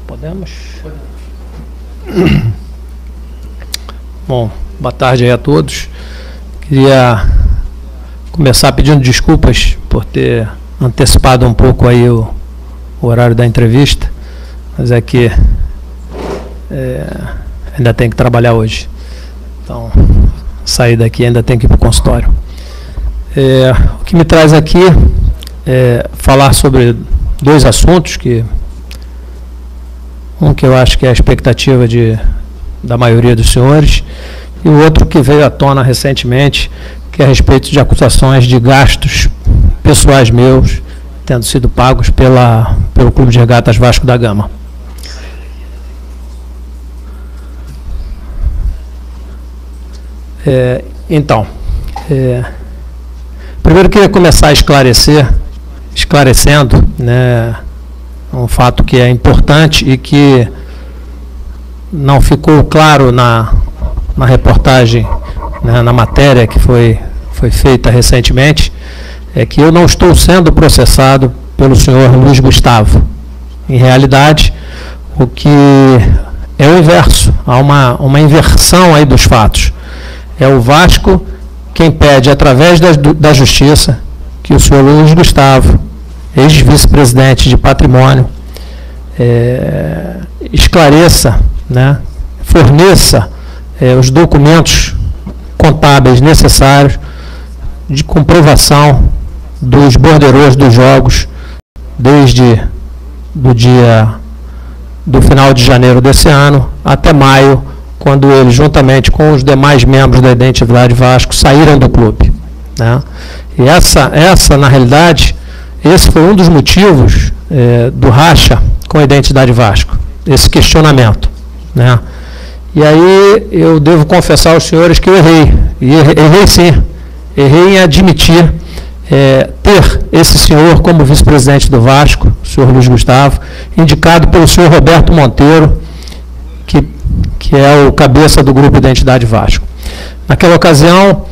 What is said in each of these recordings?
Podemos? Bom, boa tarde aí a todos. Queria começar pedindo desculpas por ter antecipado um pouco aí o horário da entrevista, mas é que ainda tem que trabalhar hoje. Então, sair daqui ainda tem que ir para o consultório. O que me traz aqui é falar sobre dois assuntos, um que eu acho que é a expectativa da maioria dos senhores, e o outro que veio à tona recentemente, que é a respeito de acusações de gastos pessoais meus, tendo sido pagos pelo Clube de Regatas Vasco da Gama. Primeiro queria começar esclarecendo, né, um fato que é importante e que não ficou claro na reportagem, né, na matéria que foi feita recentemente, é que eu não estou sendo processado pelo senhor Luiz Gustavo. Em realidade, o que é o inverso, há uma inversão aí dos fatos. É o Vasco quem pede, através da Justiça, que o senhor Luiz Gustavo, ex-vice-presidente de Patrimônio, esclareça, né, forneça os documentos contábeis necessários de comprovação dos borderôs dos jogos desde do final de janeiro desse ano até maio, quando ele, juntamente com os demais membros da Identidade Vasco, saíram do clube, né? E essa, na realidade, esse foi um dos motivos do racha com a Identidade Vasco, esse questionamento, né? E aí eu devo confessar aos senhores que eu errei, e errei sim, errei em admitir ter esse senhor como vice-presidente do Vasco, o senhor Luiz Gustavo, indicado pelo senhor Roberto Monteiro, que é o cabeça do grupo Identidade Vasco. Naquela ocasião,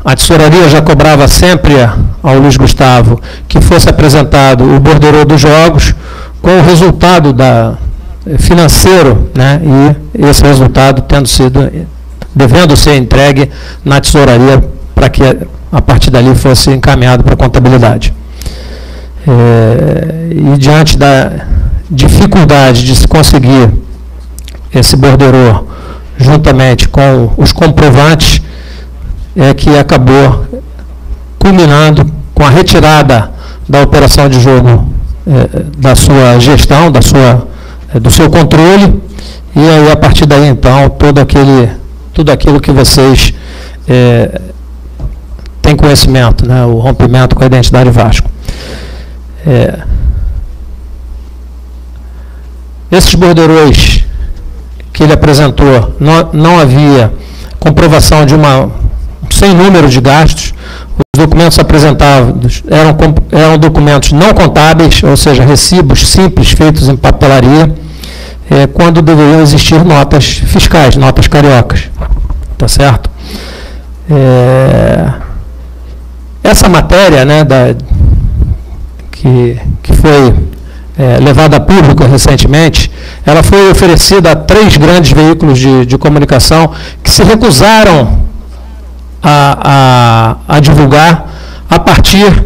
a tesouraria já cobrava sempre ao Luiz Gustavo que fosse apresentado o borderô dos jogos com o resultado financeiro, né, e esse resultado devendo ser entregue na tesouraria para que a partir dali fosse encaminhado para a contabilidade. E diante da dificuldade de se conseguir esse borderô juntamente com os comprovantes, que acabou culminando com a retirada da operação de jogo da sua gestão, do seu controle, e aí a partir daí então tudo aquilo que vocês têm conhecimento, né, o rompimento com a Identidade Vasco. Esses borderôs que ele apresentou, não havia comprovação de sem número de gastos. Os documentos apresentados eram documentos não contábeis, ou seja, recibos simples feitos em papelaria, quando deveriam existir notas fiscais, notas cariocas. Tá certo? Essa matéria, né, que foi levada a público recentemente, ela foi oferecida a 3 grandes veículos de comunicação que se recusaram a divulgar a partir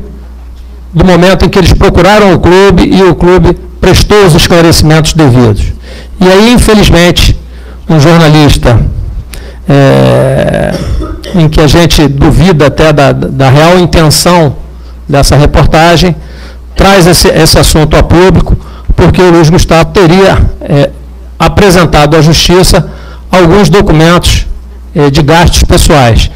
do momento em que eles procuraram o clube e o clube prestou os esclarecimentos devidos. E aí, infelizmente, um jornalista em que a gente duvida até da real intenção dessa reportagem, traz esse assunto a público, porque o Luiz Gustavo teria apresentado à Justiça alguns documentos de gastos pessoais.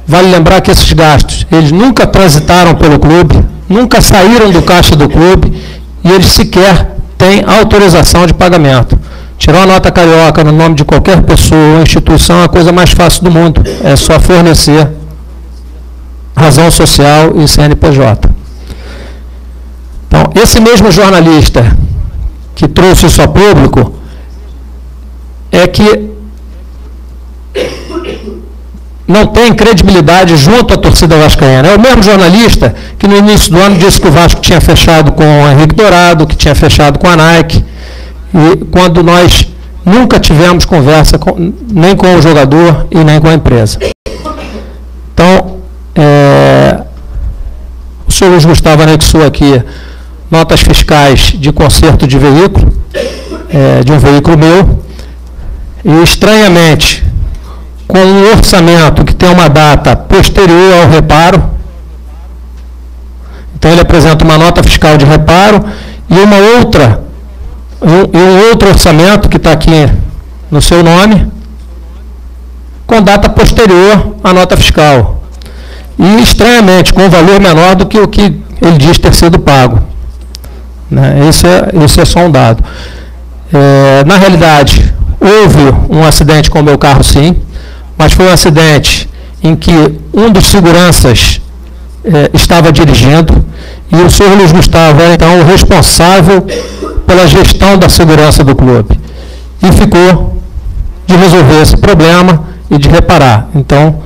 Vale lembrar que esses gastos, eles nunca transitaram pelo clube, nunca saíram do caixa do clube, e eles sequer têm autorização de pagamento. Tirar uma nota carioca no nome de qualquer pessoa ou instituição é a coisa mais fácil do mundo, é só fornecer razão social e CNPJ. Então, esse mesmo jornalista que trouxe isso a público não tem credibilidade junto à torcida vascaína. É o mesmo jornalista que no início do ano disse que o Vasco tinha fechado com o Henrique Dourado, que tinha fechado com a Nike, e quando nós nunca tivemos conversa nem com o jogador e nem com a empresa. Então, o senhor Luiz Gustavo anexou aqui notas fiscais de conserto de veículo, de um veículo meu, e estranhamente, com um orçamento que tem uma data posterior ao reparo. Então ele apresenta uma nota fiscal de reparo e um outro orçamento que está aqui no seu nome, com data posterior à nota fiscal. E estranhamente, com um valor menor do que o que ele diz ter sido pago. Né? Esse é só um dado. Na realidade, houve um acidente com o meu carro, sim, mas foi um acidente em que um dos seguranças estava dirigindo e o senhor Luiz Gustavo era, então, o responsável pela gestão da segurança do clube. E ficou de resolver esse problema e de reparar. Então,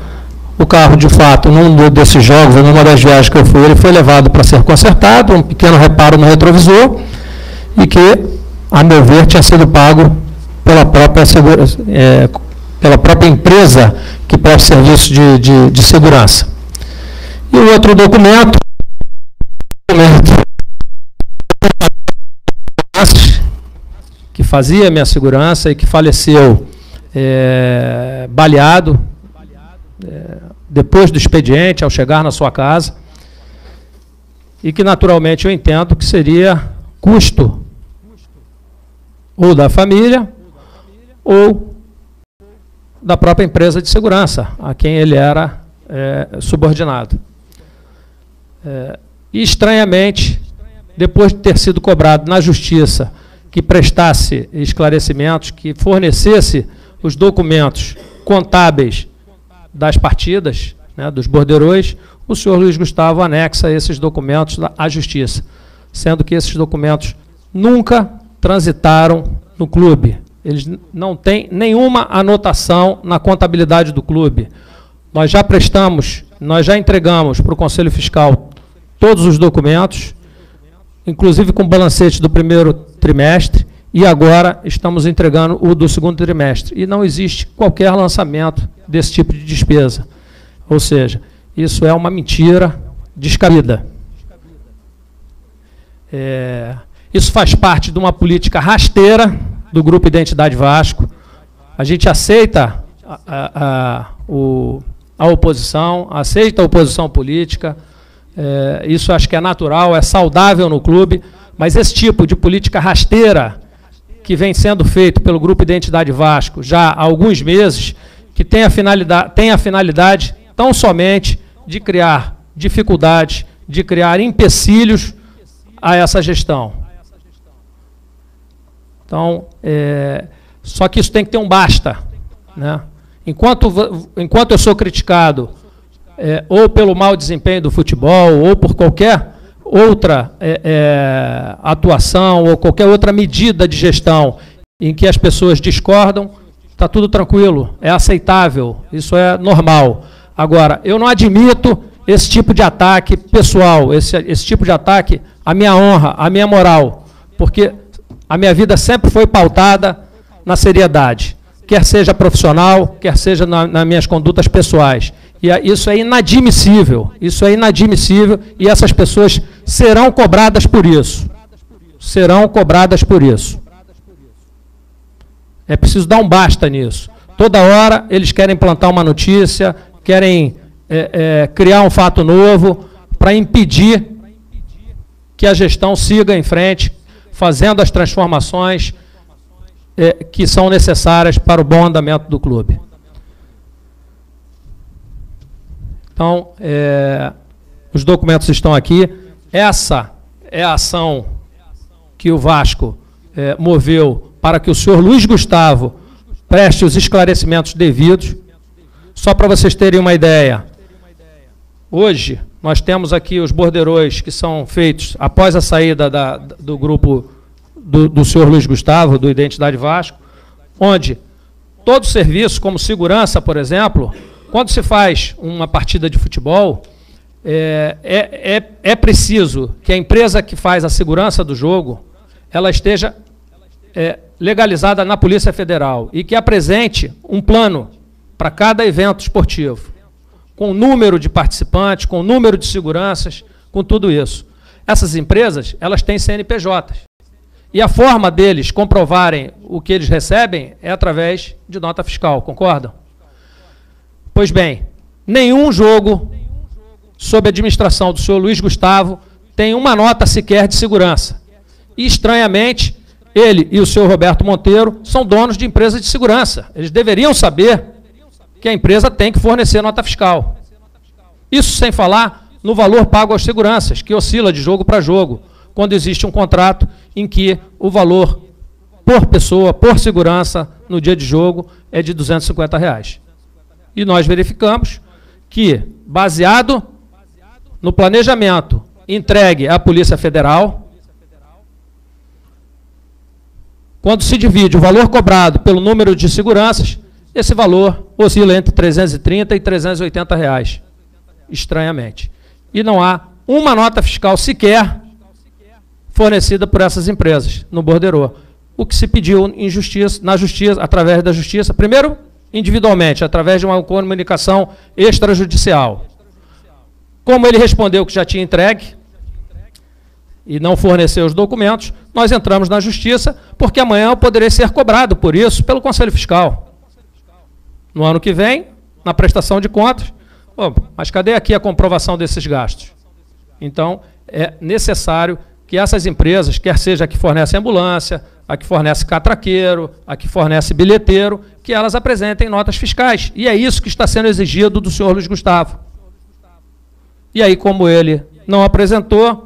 o carro, de fato, num desses jogos, numa das viagens que eu fui, ele foi levado para ser consertado, um pequeno reparo no retrovisor, e que, a meu ver, tinha sido pago pela própria empresa que presta serviço de segurança. E o outro documento que fazia minha segurança e que faleceu baleado depois do expediente, ao chegar na sua casa, e que naturalmente eu entendo que seria custo ou da família ou da própria empresa de segurança, a quem ele era subordinado. E, estranhamente, depois de ter sido cobrado na Justiça que prestasse esclarecimentos, que fornecesse os documentos contábeis das partidas, né, dos borderôs, o senhor Luiz Gustavo anexa esses documentos à Justiça, sendo que esses documentos nunca transitaram no clube. Eles não têm nenhuma anotação na contabilidade do clube. Nós já entregamos para o Conselho Fiscal todos os documentos, inclusive com balancete do primeiro trimestre, e agora estamos entregando o do segundo trimestre. E não existe qualquer lançamento desse tipo de despesa. Ou seja, isso é uma mentira descabida. Isso faz parte de uma política rasteira do Grupo Identidade Vasco. A gente aceita a oposição, aceita a oposição política, isso acho que é natural, é saudável no clube, mas esse tipo de política rasteira que vem sendo feito pelo Grupo Identidade Vasco já há alguns meses, que tem a finalidade tão somente de criar dificuldades, de criar empecilhos a essa gestão. Então, só que isso tem que ter um basta, né? Enquanto eu sou criticado ou pelo mau desempenho do futebol, ou por qualquer outra atuação, ou qualquer outra medida de gestão em que as pessoas discordam, está tudo tranquilo, é aceitável, isso é normal. Agora, eu não admito esse tipo de ataque pessoal, esse tipo de ataque à minha honra, à minha moral, porque a minha vida sempre foi pautada na seriedade, quer seja profissional, quer seja nas minhas condutas pessoais. E isso é inadmissível, e essas pessoas serão cobradas por isso. Serão cobradas por isso. É preciso dar um basta nisso. Toda hora eles querem plantar uma notícia, querem criar um fato novo para impedir que a gestão siga em frente, fazendo as transformações que são necessárias para o bom andamento do clube. Então, os documentos estão aqui. Essa é a ação que o Vasco moveu para que o senhor Luiz Gustavo preste os esclarecimentos devidos. Só para vocês terem uma ideia, hoje nós temos aqui os borderôs que são feitos após a saída do grupo do senhor Luiz Gustavo, do Identidade Vasco, onde todo serviço, como segurança, por exemplo, quando se faz uma partida de futebol, é preciso que a empresa que faz a segurança do jogo, ela esteja legalizada na Polícia Federal e que apresente um plano para cada evento esportivo, com número de participantes, com número de seguranças, com tudo isso. Essas empresas, elas têm CNPJs. E a forma deles comprovarem o que eles recebem é através de nota fiscal, concordam? Pois bem, nenhum jogo sob a administração do senhor Luiz Gustavo tem uma nota sequer de segurança. E, estranhamente, ele e o senhor Roberto Monteiro são donos de empresas de segurança. Eles deveriam saber que a empresa tem que fornecer nota fiscal. Isso sem falar no valor pago aos seguranças, que oscila de jogo para jogo, quando existe um contrato em que o valor por pessoa, por segurança, no dia de jogo, é de R$250. E nós verificamos que, baseado no planejamento entregue à Polícia Federal, quando se divide o valor cobrado pelo número de seguranças, esse valor oscila entre R$330 e R$380, estranhamente. E não há uma nota fiscal sequer fornecida por essas empresas no borderô. O que se pediu na justiça, através da justiça, primeiro individualmente, através de uma comunicação extrajudicial. Como ele respondeu que já tinha entregue e não forneceu os documentos, nós entramos na justiça, porque amanhã eu poderei ser cobrado por isso pelo Conselho Fiscal. No ano que vem, na prestação de contas, mas cadê aqui a comprovação desses gastos? Então, é necessário que essas empresas, quer seja a que fornece ambulância, a que fornece catraqueiro, a que fornece bilheteiro, que elas apresentem notas fiscais. E é isso que está sendo exigido do senhor Luiz Gustavo. E aí, como ele não apresentou,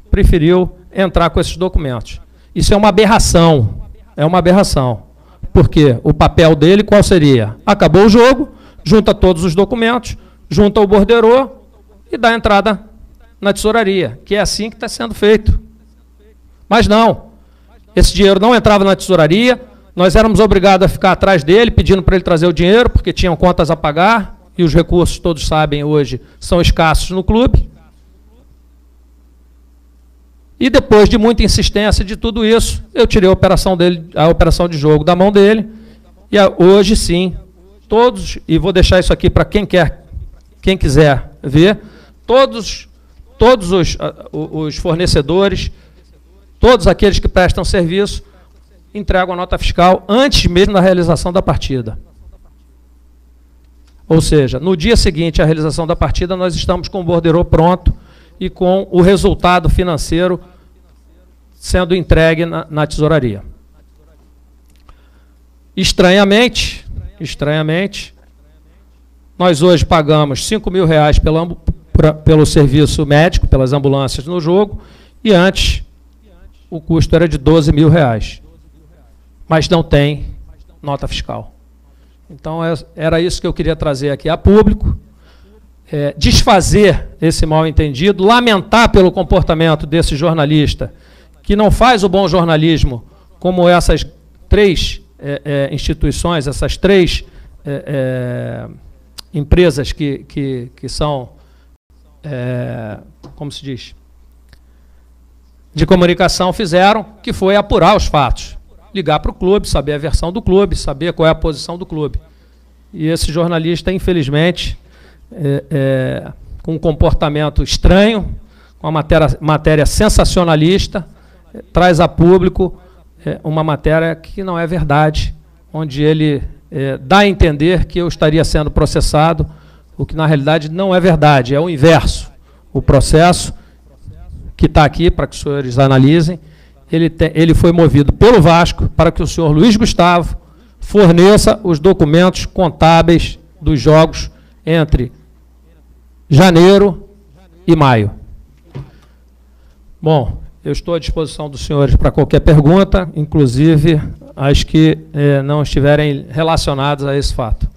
preferiu entrar com esses documentos. Isso é uma aberração. É uma aberração. Porque o papel dele qual seria? Acabou o jogo, junta todos os documentos, junta o borderô e dá entrada na tesouraria, que é assim que está sendo feito. Mas não. Esse dinheiro não entrava na tesouraria, nós éramos obrigados a ficar atrás dele, pedindo para ele trazer o dinheiro, porque tinham contas a pagar, e os recursos, todos sabem hoje, são escassos no clube. E depois de muita insistência de tudo isso, eu tirei a operação de jogo da mão dele, e hoje sim, todos, e vou deixar isso aqui para quem quiser ver, todos os fornecedores, todos aqueles que prestam serviço, entregam a nota fiscal antes mesmo da realização da partida. Ou seja, no dia seguinte à realização da partida, nós estamos com o borderô pronto e com o resultado financeiro sendo entregue na tesouraria. Estranhamente, nós hoje pagamos R$5.000 pelo serviço médico, pelas ambulâncias no jogo, e antes o custo era de R$12.000. Mas não tem nota fiscal. Então, era isso que eu queria trazer aqui a público, desfazer esse mal-entendido, lamentar pelo comportamento desse jornalista, que não faz o bom jornalismo como essas três instituições, essas três empresas que são, como se diz, de comunicação fizeram, que foi apurar os fatos. Ligar para o clube, saber a versão do clube, saber qual é a posição do clube. E esse jornalista, infelizmente, com um comportamento estranho, com uma matéria sensacionalista, traz a público uma matéria que não é verdade, onde ele dá a entender que eu estaria sendo processado, o que na realidade não é verdade, é o inverso. O processo que está aqui, para que os senhores analisem, ele foi movido pelo Vasco para que o senhor Luiz Gustavo forneça os documentos contábeis dos jogos entre janeiro e maio. Bom, eu estou à disposição dos senhores para qualquer pergunta, inclusive as que não estiverem relacionadas a esse fato.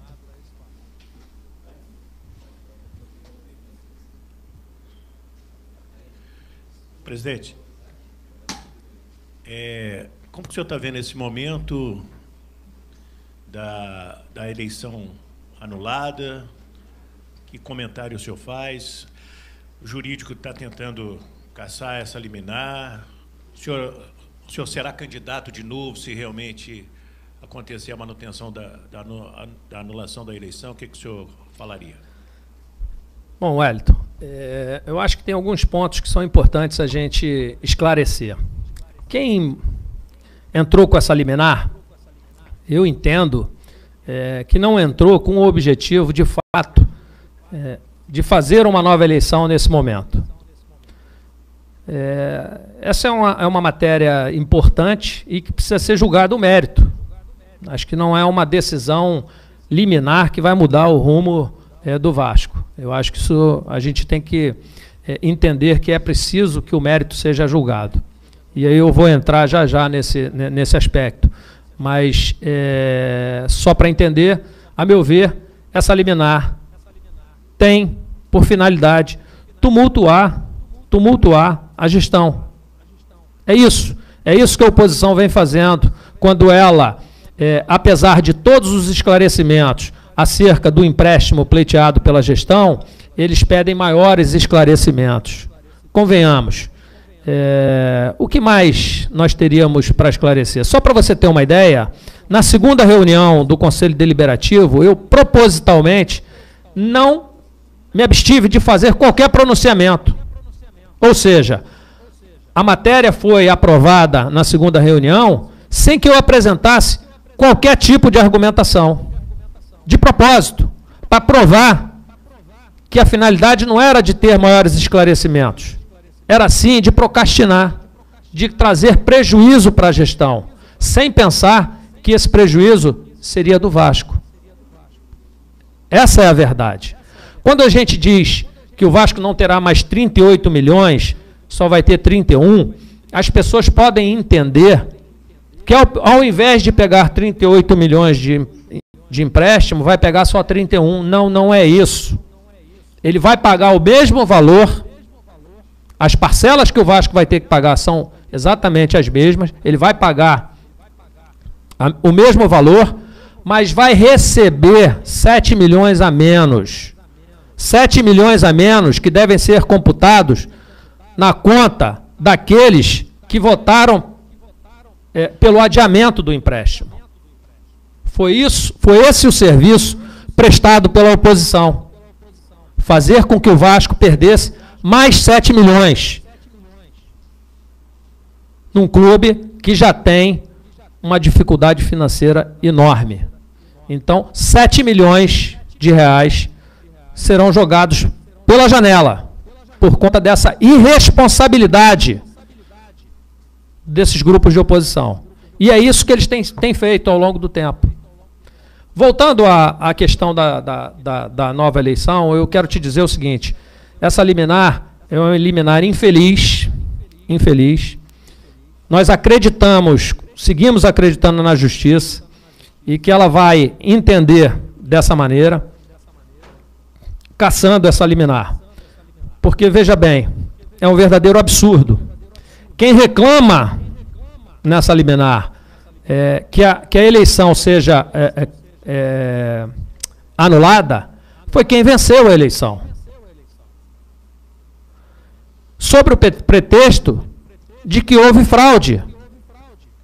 Presidente, como que o senhor está vendo esse momento da eleição anulada? Que comentário o senhor faz? O jurídico está tentando caçar essa liminar. O senhor será candidato de novo se realmente acontecer a manutenção da anulação da eleição? O que o senhor falaria? Bom, Wellington, eu acho que tem alguns pontos que são importantes a gente esclarecer. Quem entrou com essa liminar, eu entendo que não entrou com o objetivo, de fato, de fazer uma nova eleição nesse momento. Essa é uma matéria importante e que precisa ser julgado o mérito. Acho que não é uma decisão liminar que vai mudar o rumo do Vasco. Eu acho que isso a gente tem que entender que é preciso que o mérito seja julgado. E aí eu vou entrar já nesse aspecto. Mas, só para entender, a meu ver, essa liminar tem por finalidade tumultuar a gestão. É isso que a oposição vem fazendo quando ela, apesar de todos os esclarecimentos acerca do empréstimo pleiteado pela gestão, eles pedem maiores esclarecimentos. Convenhamos. O que mais nós teríamos para esclarecer? Só para você ter uma ideia, na segunda reunião do Conselho Deliberativo, eu propositalmente não me abstive de fazer qualquer pronunciamento. Ou seja, a matéria foi aprovada na segunda reunião sem que eu apresentasse qualquer tipo de argumentação. De propósito, para provar que a finalidade não era de ter maiores esclarecimentos. Era sim de procrastinar, de trazer prejuízo para a gestão, sem pensar que esse prejuízo seria do Vasco. Essa é a verdade. Quando a gente diz que o Vasco não terá mais 38 milhões, só vai ter 31, as pessoas podem entender que ao invés de pegar 38 milhões de empréstimo, vai pegar só 31. Não é isso. Ele vai pagar o mesmo valor. As parcelas que o Vasco vai ter que pagar são exatamente as mesmas. Ele vai pagar o mesmo valor, mas vai receber 7 milhões a menos. 7 milhões a menos que devem ser computados na conta daqueles que votaram pelo adiamento do empréstimo. Foi esse o serviço prestado pela oposição. Fazer com que o Vasco perdesse mais 7 milhões. Num clube que já tem uma dificuldade financeira enorme. Então, 7 milhões de reais serão jogados pela janela, por conta dessa irresponsabilidade desses grupos de oposição. E é isso que eles têm feito ao longo do tempo. Voltando à questão da nova eleição, eu quero te dizer o seguinte: essa liminar é uma liminar infeliz. Nós seguimos acreditando na justiça e que ela vai entender dessa maneira, caçando essa liminar. Porque, veja bem, é um verdadeiro absurdo. Quem reclama nessa liminar que a eleição seja anulada foi quem venceu a eleição. Sobre o pretexto de que houve fraude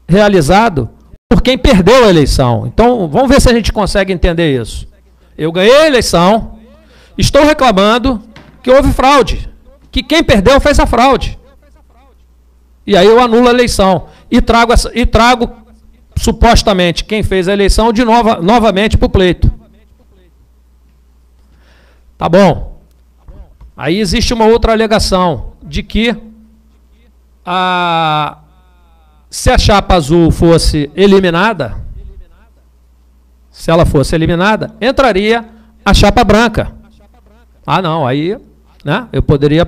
realizado por quem perdeu a eleição. Então, vamos ver se a gente consegue entender isso. Eu ganhei a eleição, estou reclamando que houve fraude, que quem perdeu fez a fraude. E aí eu anulo a eleição e trago supostamente quem fez a eleição novamente para o pleito. Tá bom. Aí existe uma outra alegação de que se a chapa azul fosse eliminada, entraria a chapa branca. Ah, não, aí, né, eu poderia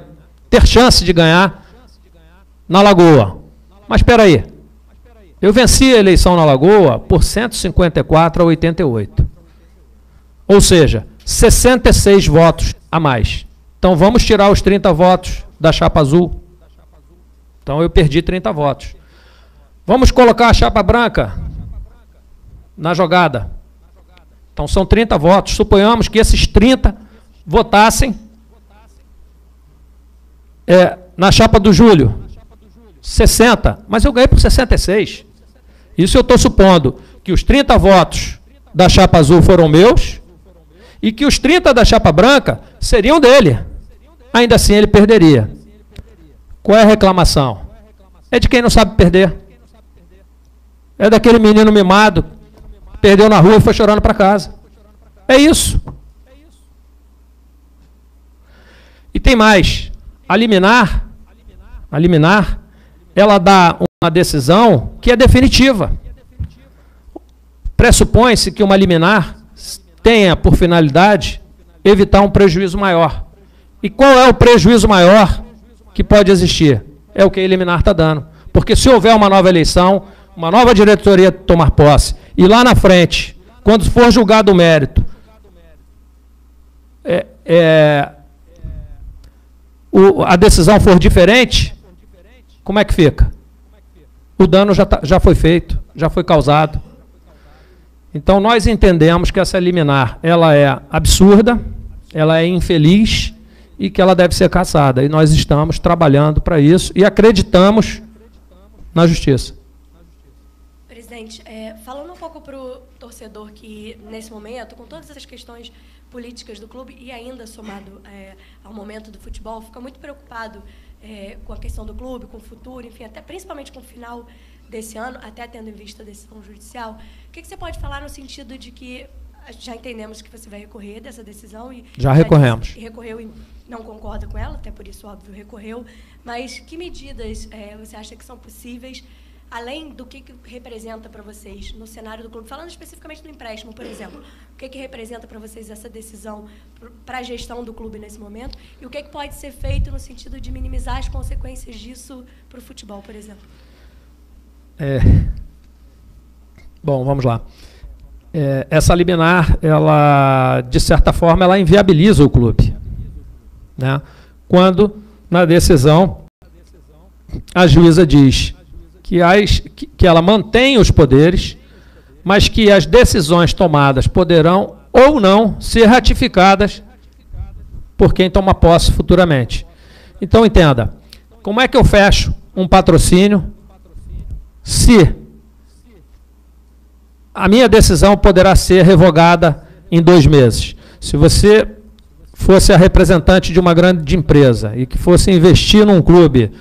ter chance de ganhar na Lagoa. Mas espera aí. Eu venci a eleição na Lagoa por 154 a 88. Ou seja, 66 votos a mais. Então vamos tirar os 30 votos da chapa azul. Então eu perdi 30 votos. Vamos colocar a chapa branca na jogada. Então, são 30 votos. Suponhamos que esses 30 votassem na chapa do Júlio. 60. Mas eu ganhei por 66. Isso eu estou supondo que os 30 votos da chapa azul foram meus e que os 30 da chapa branca seriam dele. Ainda assim, ele perderia. Qual é a reclamação? É de quem não sabe perder. É daquele menino mimado, perdeu na rua e foi chorando para casa. É isso. E tem mais. A liminar, ela dá uma decisão que é definitiva. Pressupõe-se que uma liminar tenha por finalidade evitar um prejuízo maior. E qual é o prejuízo maior que pode existir? É o que a liminar está dando. Porque se houver uma nova eleição, uma nova diretoria tomar posse, e lá na frente, quando for julgado o mérito, a decisão for diferente, como é que fica? O dano já foi feito, já foi causado. Então, nós entendemos que essa liminar ela é absurda, ela é infeliz e que ela deve ser cassada. E nós estamos trabalhando para isso e acreditamos na justiça. Presidente, falando um pouco para o torcedor que, nesse momento, com todas essas questões políticas do clube e ainda somado ao momento do futebol, fica muito preocupado com a questão do clube, com o futuro, enfim, até principalmente com o final desse ano, até tendo em vista a decisão judicial. O que você pode falar no sentido de que já entendemos que você vai recorrer dessa decisão e já recorremos. E recorreu e não concorda com ela, até por isso, óbvio, recorreu. Mas que medidas você acha que são possíveis, além do que representa para vocês no cenário do clube? Falando especificamente do empréstimo, por exemplo, o que representa para vocês essa decisão para a gestão do clube nesse momento? E o que pode ser feito no sentido de minimizar as consequências disso para o futebol, por exemplo? Bom, vamos lá. Essa liminar, ela, de certa forma, ela inviabiliza o clube, né? Quando, na decisão, a juíza diz que ela mantém os poderes, mas que as decisões tomadas poderão ou não ser ratificadas por quem toma posse futuramente. Então, entenda, como é que eu fecho um patrocínio se a minha decisão poderá ser revogada em 2 meses? Se você fosse a representante de uma grande empresa e que fosse investir num clube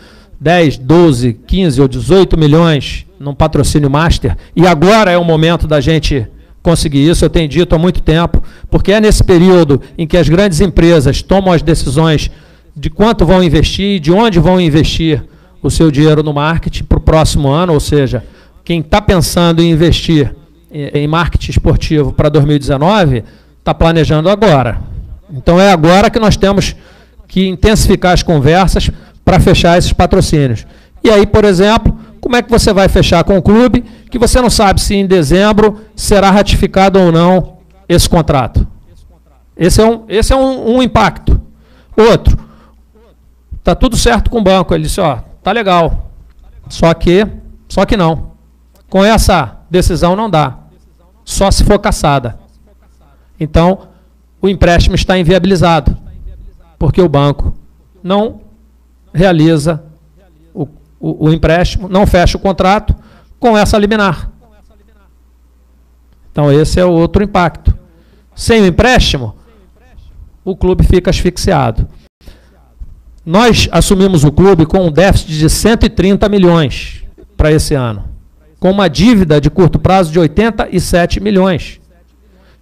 10, 12, 15 ou 18 milhões num patrocínio master, e agora é o momento da gente conseguir isso, eu tenho dito há muito tempo, porque é nesse período em que as grandes empresas tomam as decisões de quanto vão investir e de onde vão investir o seu dinheiro no marketing para o próximo ano, ou seja, quem está pensando em investir em marketing esportivo para 2019, está planejando agora. Então é agora que nós temos que intensificar as conversas para fechar esses patrocínios. E aí, por exemplo, como é que você vai fechar com o clube que você não sabe se em dezembro será ratificado ou não esse contrato? Esse é um impacto. Outro, está tudo certo com o banco. Ele disse, tá legal, só que não. Com essa decisão não dá, só se for cassada. Então, o empréstimo está inviabilizado, porque o banco não realiza o empréstimo, não fecha o contrato com essa liminar. Então, esse é o outro impacto. Sem o empréstimo, o clube fica asfixiado. Nós assumimos o clube com um déficit de 130 milhões para esse ano, com uma dívida de curto prazo de 87 milhões.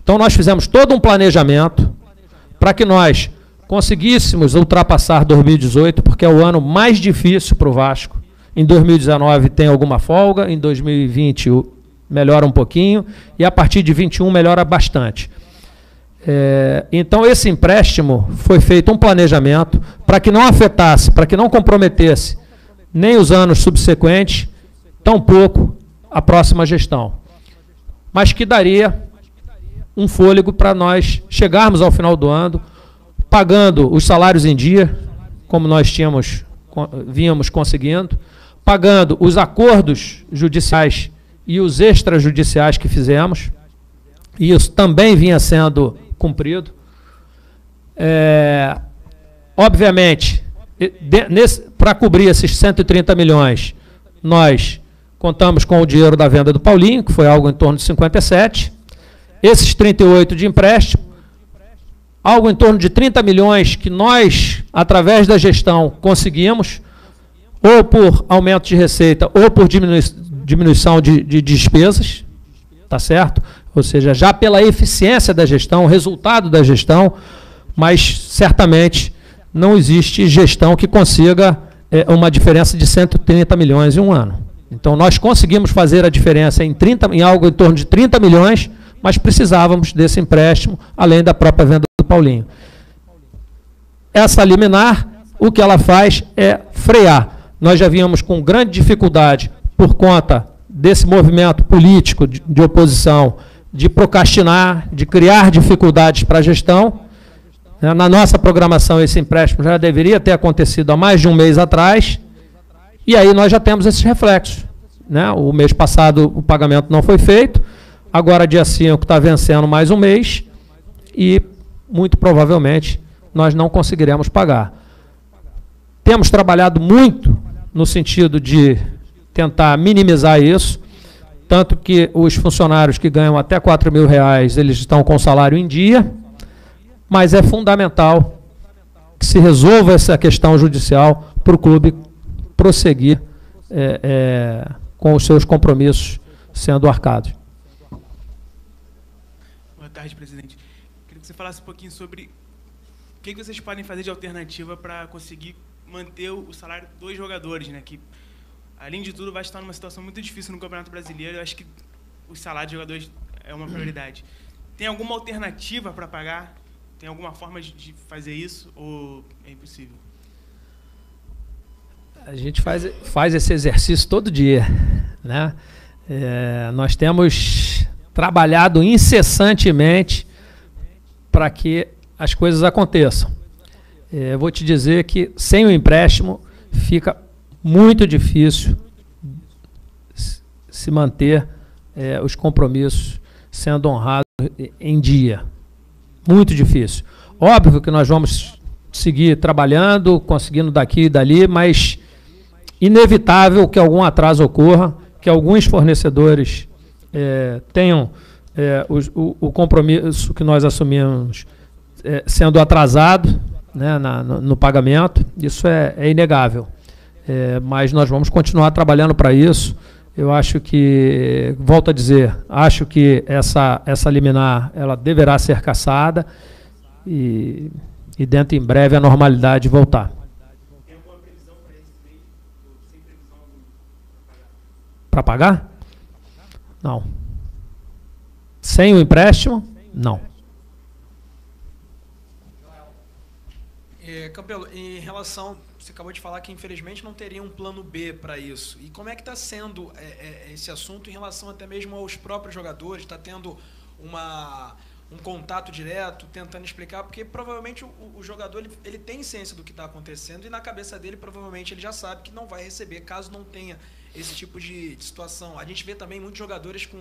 Então, nós fizemos todo um planejamento para que nós conseguíssemos ultrapassar 2018, porque é o ano mais difícil para o Vasco. Em 2019 tem alguma folga, em 2020 melhora um pouquinho, e a partir de 2021 melhora bastante. Então, esse empréstimo foi feito um planejamento para que não afetasse, para que não comprometesse nem os anos subsequentes, tampouco a próxima gestão, mas que daria um fôlego para nós chegarmos ao final do ano, pagando os salários em dia, como nós vínhamos conseguindo, pagando os acordos judiciais e os extrajudiciais que fizemos, e isso também vinha sendo cumprido. Obviamente, para cobrir esses 130 milhões, nós contamos com o dinheiro da venda do Paulinho, que foi algo em torno de 57. Esses 38 de empréstimo, algo em torno de 30 milhões que nós, através da gestão, conseguimos, ou por aumento de receita, ou por diminuição de despesas, tá certo? Ou seja, já pela eficiência da gestão, resultado da gestão, mas certamente não existe gestão que consiga uma diferença de 130 milhões em um ano. Então, nós conseguimos fazer a diferença em algo em torno de 30 milhões, mas precisávamos desse empréstimo, além da própria venda do Paulinho. Essa liminar, o que ela faz é frear. Nós já vínhamos com grande dificuldade, por conta desse movimento político de oposição, de procrastinar, de criar dificuldades para a gestão. Na nossa programação, esse empréstimo já deveria ter acontecido há mais de um mês atrás, e aí nós já temos esses reflexos. O mês passado o pagamento não foi feito, agora dia 5 está vencendo mais um mês, e muito provavelmente nós não conseguiremos pagar. Temos trabalhado muito no sentido de tentar minimizar isso, tanto que os funcionários que ganham até R$4.000, eles estão com salário em dia, mas é fundamental que se resolva essa questão judicial para o clube prosseguir com os seus compromissos sendo arcados. Boa tarde, presidente. Queria que você falasse um pouquinho sobre o que vocês podem fazer de alternativa para conseguir manter o salário dos jogadores, né? Que, além de tudo, vai estar numa situação muito difícil no Campeonato Brasileiro. Eu acho que o salário de jogadores é uma prioridade. Tem alguma alternativa para pagar? Tem alguma forma de fazer isso ou é impossível? A gente faz esse exercício todo dia, né? Nós temos trabalhado incessantemente para que as coisas aconteçam. Eu vou te dizer que sem o empréstimo fica muito difícil se manter os compromissos sendo honrados em dia. Muito difícil. Óbvio que nós vamos seguir trabalhando, conseguindo daqui e dali, mas inevitável que algum atraso ocorra, que alguns fornecedores tenham o compromisso que nós assumimos sendo atrasado, né, no pagamento. Isso é inegável. Mas nós vamos continuar trabalhando para isso. Eu acho que, volto a dizer, acho que essa liminar ela deverá ser cassada e dentro em breve a normalidade voltar. Tem alguma previsão para esse mês? Sem previsão para pagar? Não. Sem o empréstimo? Não. Campelo, em relação, você acabou de falar que infelizmente não teria um plano B para isso. E como é que está sendo esse assunto em relação até mesmo aos próprios jogadores? Está tendo um contato direto, tentando explicar, porque provavelmente o jogador ele tem ciência do que está acontecendo e na cabeça dele provavelmente ele já sabe que não vai receber caso não tenha esse tipo de situação. A gente vê também muitos jogadores com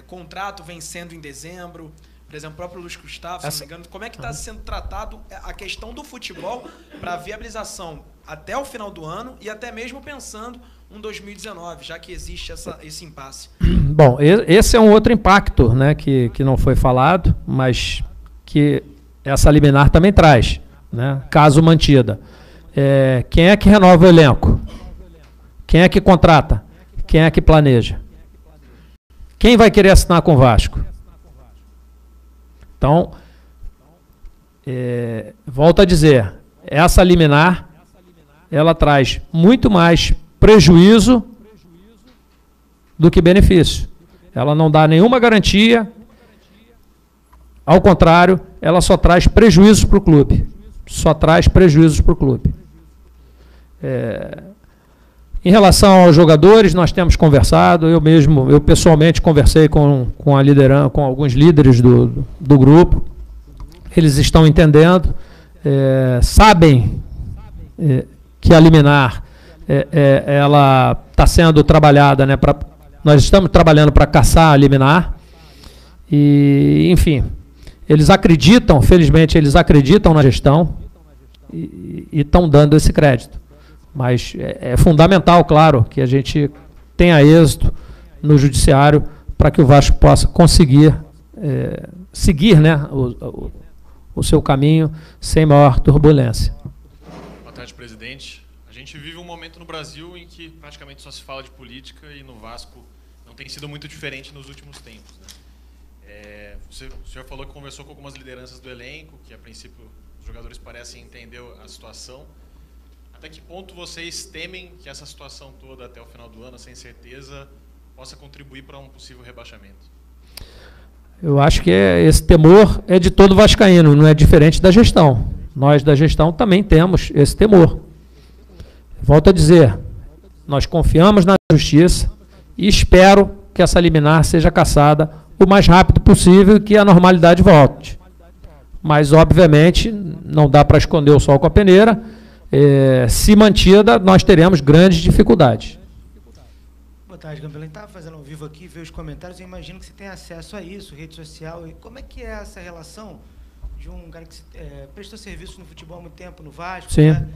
contrato vencendo em dezembro. Por exemplo, o próprio Luiz Gustavo, se não me engano. Como é que está sendo tratado a questão do futebol para a viabilização até o final do ano e até mesmo pensando em 2019, já que existe esse impasse? Bom, esse é um outro impacto, né, que não foi falado, mas que essa liminar também traz, né, caso mantida. Quem é que renova o elenco? Quem é que contrata? Quem é que planeja? Quem vai querer assinar com o Vasco? Então, volto a dizer, essa liminar, ela traz muito mais prejuízo do que benefício. Ela não dá nenhuma garantia, ao contrário, ela só traz prejuízos para o clube. Só traz prejuízos para o clube. Em relação aos jogadores, nós temos conversado, eu pessoalmente conversei com a liderança, com alguns líderes do grupo. Eles estão entendendo, sabem que a liminar ela está sendo trabalhada, né, nós estamos trabalhando para caçar a liminar E, enfim, eles acreditam, felizmente, eles acreditam na gestão e estão dando esse crédito. Mas é fundamental, claro, que a gente tenha êxito no judiciário para que o Vasco possa conseguir seguir, né, o seu caminho sem maior turbulência. Boa tarde, presidente. A gente vive um momento no Brasil em que praticamente só se fala de política e no Vasco não tem sido muito diferente nos últimos tempos, né? O senhor falou que conversou com algumas lideranças do elenco, que a princípio os jogadores parecem entender a situação. Até que ponto vocês temem que essa situação toda até o final do ano, sem certeza, possa contribuir para um possível rebaixamento? Eu acho que esse temor é de todo vascaíno, não é diferente da gestão. Nós da gestão também temos esse temor. Volto a dizer, nós confiamos na justiça e espero que essa liminar seja cassada o mais rápido possível e que a normalidade volte. Mas, obviamente, não dá para esconder o sol com a peneira. Se mantida, nós teremos grandes dificuldades. Boa tarde, Gabriel. A gente estava fazendo ao vivo aqui, ver os comentários, eu imagino que você tem acesso a isso, rede social. E como é que é essa relação de um cara que prestou serviço no futebol há muito tempo, no Vasco, Sim. Né?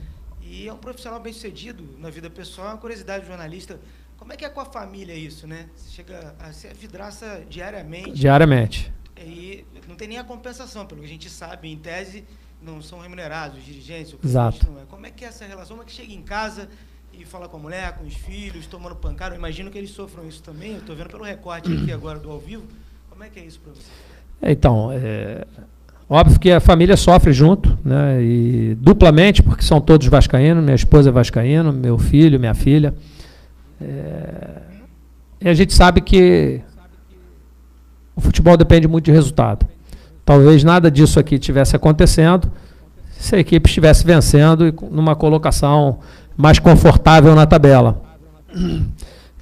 E é um profissional bem-sucedido na vida pessoal, é uma curiosidade do jornalista. Como é que é com a família isso, né? Você chega a ser vidraça diariamente. Diariamente. E não tem nem a compensação, pelo que a gente sabe, em tese, não são remunerados, os dirigentes, o Exato. presidente não é. Como é que é essa relação? Como é que chega em casa e fala com a mulher, com os filhos, tomando pancada? Eu imagino que eles sofram isso também. Eu estou vendo pelo recorte aqui agora do ao vivo. Como é que é isso para você? Então, óbvio que a família sofre junto, né, e duplamente, porque são todos vascaínos, minha esposa é vascaína, meu filho, minha filha. E a gente sabe que o futebol depende muito de resultado. Talvez nada disso aqui estivesse acontecendo se a equipe estivesse vencendo e numa colocação mais confortável na tabela.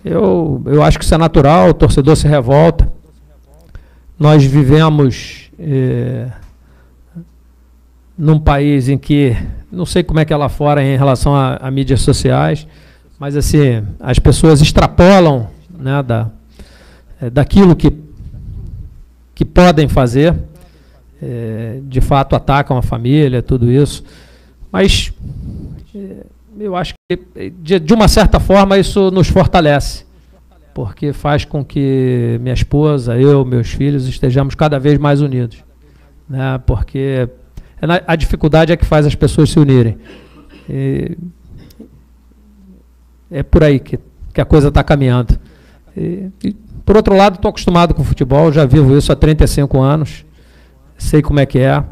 Eu acho que isso é natural, o torcedor se revolta. Nós vivemos num país em que, não sei como é que é lá fora em relação a mídias sociais, mas assim, as pessoas extrapolam, né, daquilo que podem fazer, de fato atacam a família, tudo isso, mas eu acho que de uma certa forma isso nos fortalece, porque faz com que minha esposa, eu, meus filhos estejamos cada vez mais unidos, né, porque a dificuldade é que faz as pessoas se unirem. É por aí que a coisa está caminhando. E, por outro lado, estou acostumado com o futebol, já vivo isso há 35 anos, sei como é que é.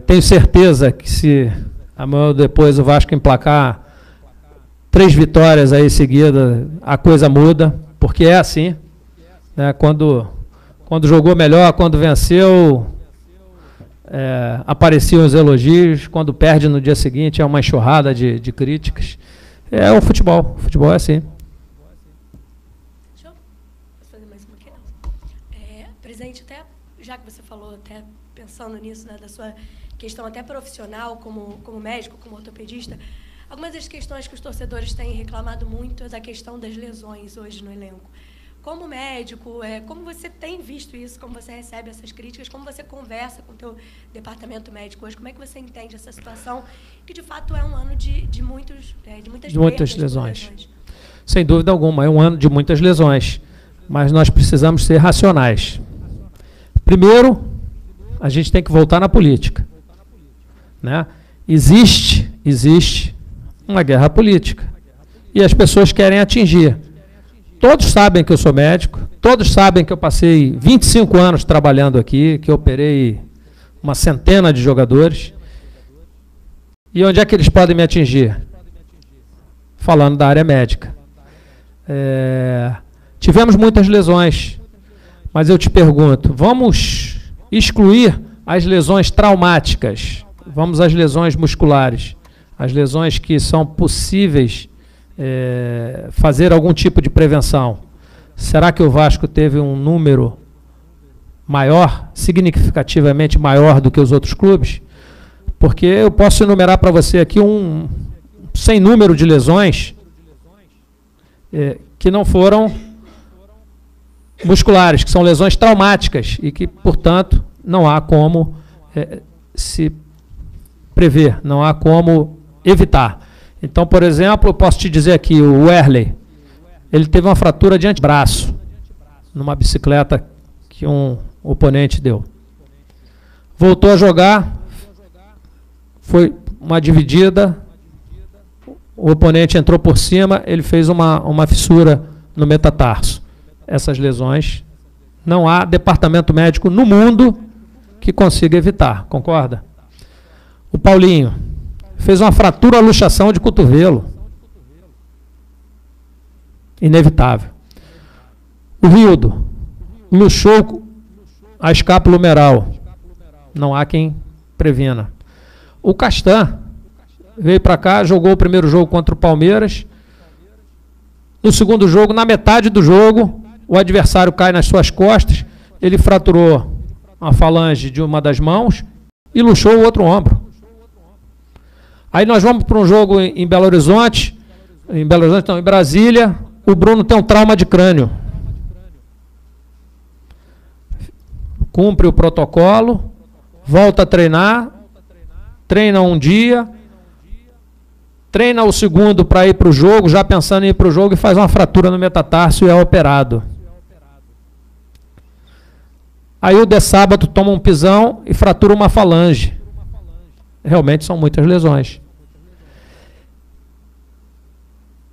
Tenho certeza que se amanhã ou depois o Vasco emplacar 3 vitórias aí seguidas, a coisa muda, porque é assim, né? Quando jogou melhor, quando venceu, apareciam os elogios, quando perde no dia seguinte é uma enxurrada de críticas. É o futebol é assim. Deixa eu fazer mais uma aqui, não. Presidente, até já que você falou, até pensando nisso, né, da sua questão até profissional, como médico, como ortopedista, algumas das questões que os torcedores têm reclamado muito é da questão das lesões hoje no elenco. Como médico, como você tem visto isso, como você recebe essas críticas, como você conversa com o teu departamento médico hoje, como é que você entende essa situação, que de fato é um ano de muitas lesões. Sem dúvida alguma, é um ano de muitas lesões, mas nós precisamos ser racionais. Primeiro, a gente tem que voltar na política, né? Existe uma guerra política e as pessoas querem atingir. Todos sabem que eu sou médico, todos sabem que eu passei 25 anos trabalhando aqui, que eu operei uma centena de jogadores. E onde é que eles podem me atingir? Falando da área médica. Tivemos muitas lesões, mas eu te pergunto, vamos excluir as lesões traumáticas, vamos às lesões musculares, as lesões que são possíveis fazer algum tipo de prevenção. Será que o Vasco teve um número maior, significativamente maior do que os outros clubes? Porque eu posso enumerar para você aqui um sem número de lesões que não foram musculares, que são lesões traumáticas e que, portanto, não há como se prever, não há como evitar. Então, por exemplo, eu posso te dizer aqui, o Wehrle, ele teve uma fratura de antebraço numa bicicleta que um oponente deu. Voltou a jogar, foi uma dividida, o oponente entrou por cima, ele fez uma fissura no metatarso. Essas lesões, não há departamento médico no mundo que consiga evitar, concorda? O Paulinho fez uma fratura à luxação de cotovelo. Inevitável. O Rildo luxou a escápula humeral. Não há quem previna. O Castan veio para cá, jogou o primeiro jogo contra o Palmeiras. No segundo jogo, na metade do jogo, o adversário cai nas suas costas, ele fraturou a falange de uma das mãos e luxou o outro ombro. Aí nós vamos para um jogo em Belo Horizonte, em Brasília, o Bruno tem um trauma de crânio. Cumpre o protocolo, volta a treinar, treina um dia, treina o segundo para ir para o jogo, já pensando em ir para o jogo, e faz uma fratura no metatarso e é operado. Aí o de sábado toma um pisão e fratura uma falange. Realmente são muitas lesões.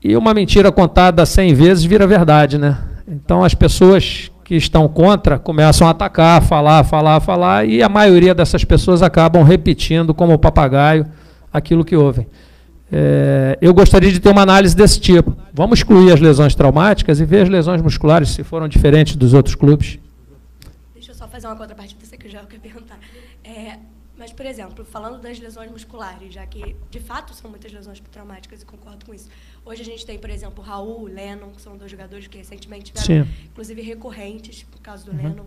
E uma mentira contada 100 vezes vira verdade, né? Então as pessoas que estão contra começam a atacar, falar, e a maioria dessas pessoas acabam repetindo como papagaio aquilo que ouvem. Eu gostaria de ter uma análise desse tipo. Vamos excluir as lesões traumáticas e ver as lesões musculares se foram diferentes dos outros clubes. Deixa eu só fazer uma contrapartida, você que eu já quero perguntar. Mas, por exemplo, falando das lesões musculares, já que, de fato, são muitas lesões traumáticas, e concordo com isso. Hoje a gente tem, por exemplo, o Raul, o Lennon, que são dois jogadores que recentemente tiveram, inclusive, recorrentes, por causa do Lennon.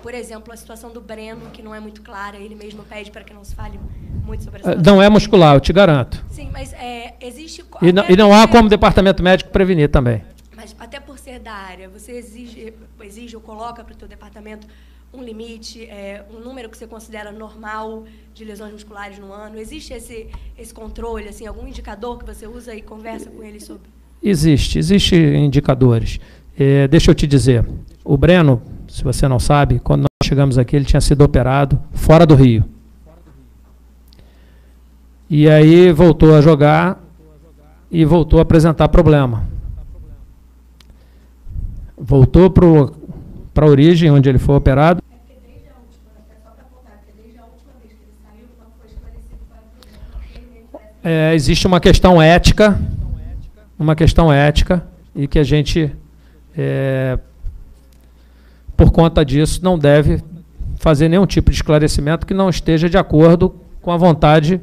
Por exemplo, a situação do Breno, que não é muito clara, ele mesmo pede para que não se fale muito sobre a situação. Não é muscular, eu te garanto. Sim, mas existe... E não há como departamento médico prevenir também. Mas, até por ser da área, você exige ou coloca para o teu departamento um limite, um número que você considera normal de lesões musculares no ano? Existe esse controle, assim, algum indicador que você usa e conversa com ele sobre? Existe indicadores. Deixa eu te dizer, o Breno, se você não sabe, quando nós chegamos aqui, ele tinha sido operado fora do Rio. E aí voltou a jogar e voltou a apresentar problema. Voltou para a origem, onde ele foi operado. Existe uma questão ética, e que a gente, por conta disso, não deve fazer nenhum tipo de esclarecimento que não esteja de acordo com a vontade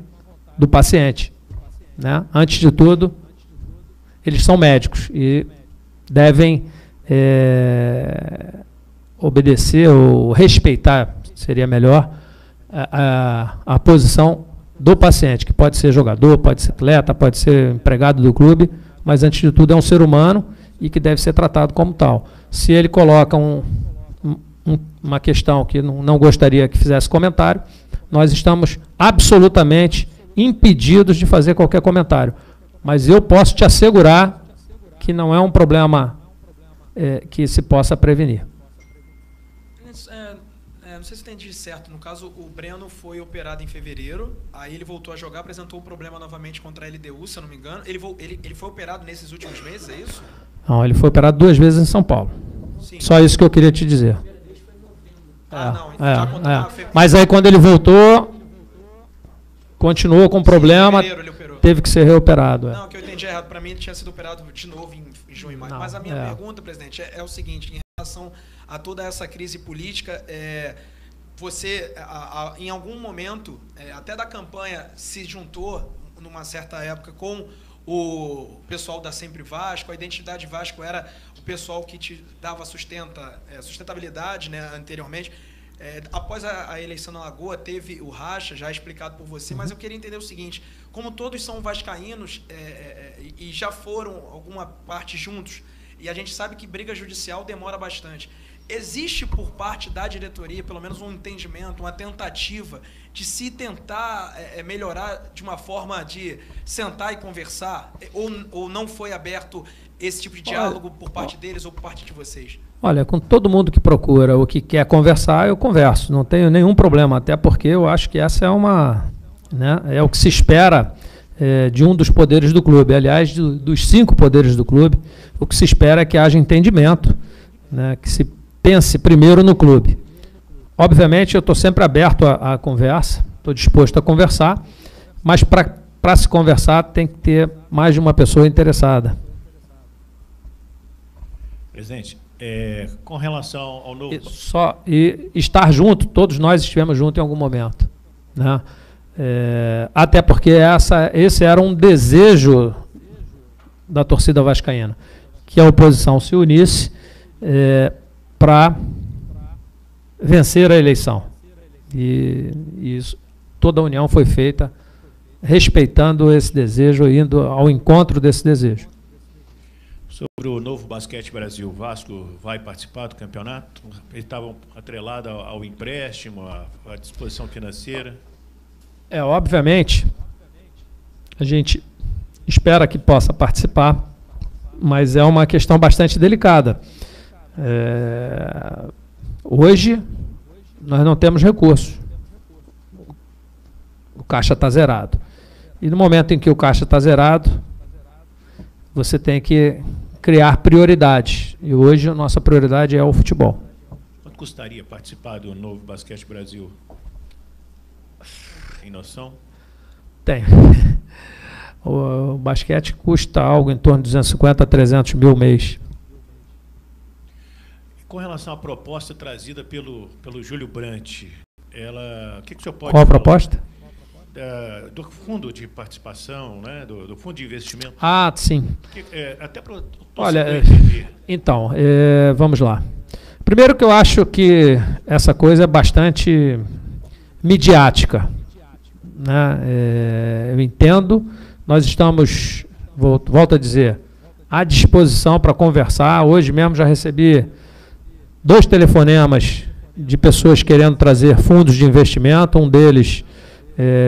do paciente, né? Antes de tudo, eles são médicos e devem obedecer ou respeitar, seria melhor, a posição do paciente, que pode ser jogador, pode ser atleta, pode ser empregado do clube, mas antes de tudo é um ser humano e que deve ser tratado como tal. Se ele coloca uma questão que não gostaria que fizesse comentário, nós estamos absolutamente impedidos de fazer qualquer comentário. Mas eu posso te assegurar que não é um problema que se possa prevenir. Não sei se eu entendi certo. No caso, o Breno foi operado em fevereiro, aí ele voltou a jogar, apresentou o problema novamente contra a LDU, se eu não me engano. Ele foi operado nesses últimos meses, é isso? Não, ele foi operado 2 vezes em São Paulo. Sim. Só isso que eu queria te dizer. Mas aí quando ele voltou, continuou com problema, teve que ser reoperado. Não, que eu entendi errado. Para mim, ele tinha sido operado de novo em junho e maio. Mas a minha pergunta, presidente, é o seguinte: em relação a toda essa crise política, você, em algum momento, até da campanha, se juntou, numa certa época, com o pessoal da Sempre Vasco. A Identidade Vasco era o pessoal que te dava sustentabilidade, né, anteriormente. Após a eleição na Lagoa, teve o racha, já explicado por você, mas eu queria entender o seguinte: como todos são vascaínos e já foram alguma parte juntos, E a gente sabe que briga judicial demora bastante. Existe por parte da diretoria, pelo menos um entendimento, uma tentativa de se tentar melhorar de uma forma de sentar e conversar? Ou não foi aberto esse tipo de diálogo por parte deles ou por parte de vocês? Olha, com todo mundo que procura ou que quer conversar, eu converso. Não tenho nenhum problema, até porque eu acho que essa é o que se espera de um dos poderes do clube. Aliás, dos 5 poderes do clube, o que se espera é que haja entendimento, né, que se pense primeiro no clube. Obviamente, eu estou sempre aberto à conversa, estou disposto a conversar, mas para se conversar tem que ter mais de uma pessoa interessada. Presidente, com relação ao novo... E estar junto, todos nós estivemos juntos em algum momento, né? Até porque esse era um desejo da torcida vascaína, que a oposição se unisse para vencer a eleição. E isso, toda a união foi feita respeitando esse desejo, indo ao encontro desse desejo. Sobre o Novo Basquete Brasil, o Vasco vai participar do campeonato? Eles estavam atrelados ao empréstimo, à disposição financeira? Obviamente, a gente espera que possa participar, mas é uma questão bastante delicada. Hoje, nós não temos recursos. O caixa está zerado. E no momento em que o caixa está zerado, você tem que criar prioridades. E hoje a nossa prioridade é o futebol. Quanto custaria participar do Novo Basquete Brasil? Tem noção? Tem. O basquete custa algo em torno de 250 a 300 mil mês. Com relação à proposta trazida pelo Júlio Brandt, o que o senhor pode Qual a falar? proposta? Do fundo de participação, né? do fundo de investimento. Ah, sim. Até para Olha, então, vamos lá. Primeiro que eu acho que essa coisa é bastante midiática, né? Eu entendo, nós estamos, volto a dizer, à disposição para conversar. Hoje mesmo já recebi 2 telefonemas de pessoas querendo trazer fundos de investimento, um deles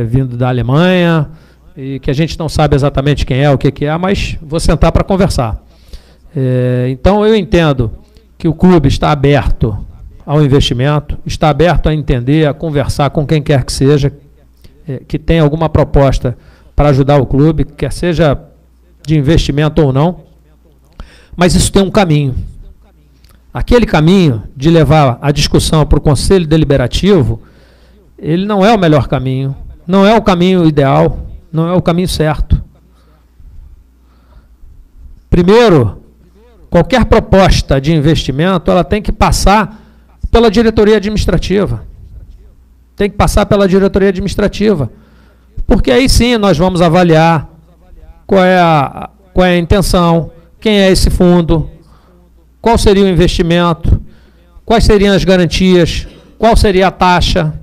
vindo da Alemanha, e que a gente não sabe exatamente quem é, o que é, mas vou sentar para conversar. Então eu entendo que o clube está aberto ao investimento, está aberto a entender, a conversar com quem quer que seja, que tenha alguma proposta para ajudar o clube, quer seja de investimento ou não, mas isso tem um caminho. Aquele caminho de levar a discussão para o Conselho Deliberativo, ele não é o melhor caminho, não é o caminho ideal, não é o caminho certo. Primeiro, qualquer proposta de investimento, ela tem que passar pela diretoria administrativa. Tem que passar pela diretoria administrativa. Porque aí sim nós vamos avaliar qual é a intenção, quem é esse fundo, qual seria o investimento, quais seriam as garantias, qual seria a taxa,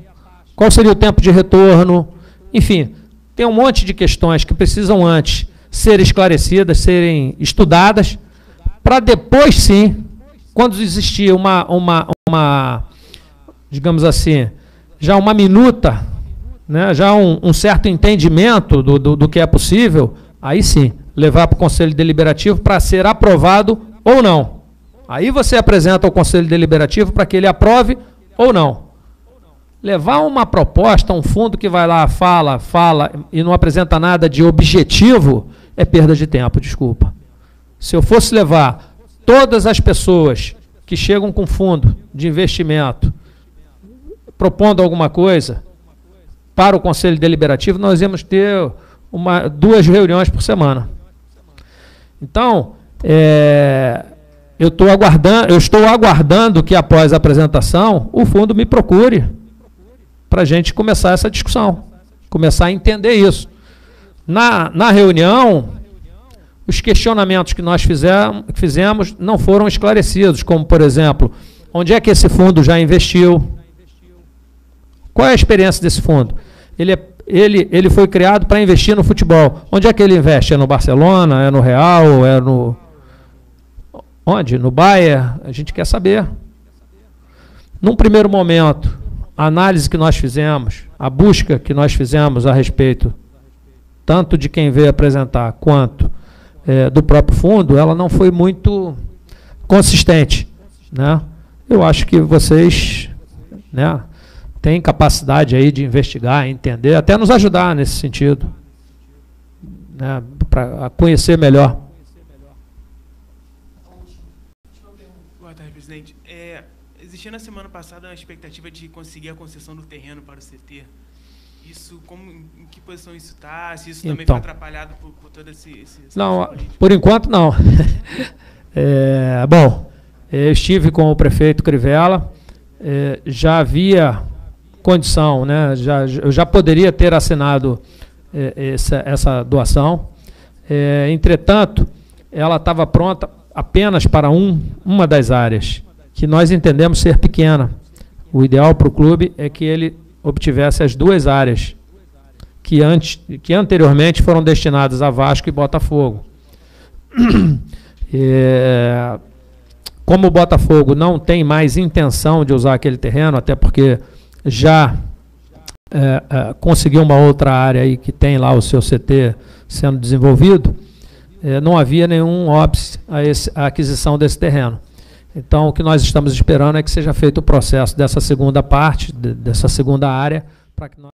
qual seria o tempo de retorno. Enfim, tem um monte de questões que precisam antes ser esclarecidas, serem estudadas, para depois sim, quando existir digamos assim, já uma minuta, né, já um certo entendimento do que é possível, aí sim, levar para o Conselho Deliberativo para ser aprovado ou não. Aí você apresenta ao Conselho Deliberativo para que ele aprove ou não. Levar uma proposta, um fundo que vai lá, fala e não apresenta nada de objetivo, é perda de tempo, desculpa. Se eu fosse levar todas as pessoas que chegam com fundo de investimento, propondo alguma coisa para o Conselho Deliberativo, nós íamos ter 2 reuniões por semana. Então, eu estou aguardando que após a apresentação o fundo me procure para a gente começar essa discussão, começar a entender isso. Na reunião, os questionamentos que nós fizemos não foram esclarecidos, como, por exemplo, onde é que esse fundo já investiu? Qual é a experiência desse fundo? Ele foi criado para investir no futebol. Onde é que ele investe? É no Barcelona? É no Real? Onde? No Bayer? A gente quer saber. Num primeiro momento, a análise que nós fizemos, a busca que nós fizemos a respeito, tanto de quem veio apresentar, quanto do próprio fundo, ela não foi muito consistente, né? Eu acho que vocês, né, têm capacidade aí de investigar, entender, até nos ajudar nesse sentido, né, para conhecer melhor. Boa tarde, presidente. Existia na semana passada a expectativa de conseguir a concessão do terreno para o CT. Isso, em que posição isso está? Se isso também foi atrapalhado por todo esse não, por enquanto não. Bom, eu estive com o prefeito Crivella, já havia condição, né, eu já poderia ter assinado essa doação. Entretanto, ela estava pronta apenas para uma das áreas, que nós entendemos ser pequena. O ideal para o clube é que ele obtivesse as duas áreas que anteriormente foram destinadas a Vasco e Botafogo. Como o Botafogo não tem mais intenção de usar aquele terreno, até porque já conseguiu uma outra área aí que tem lá o seu CT sendo desenvolvido, não havia nenhum óbice a aquisição desse terreno. Então, o que nós estamos esperando é que seja feito o processo dessa segunda parte, dessa segunda área, para que nós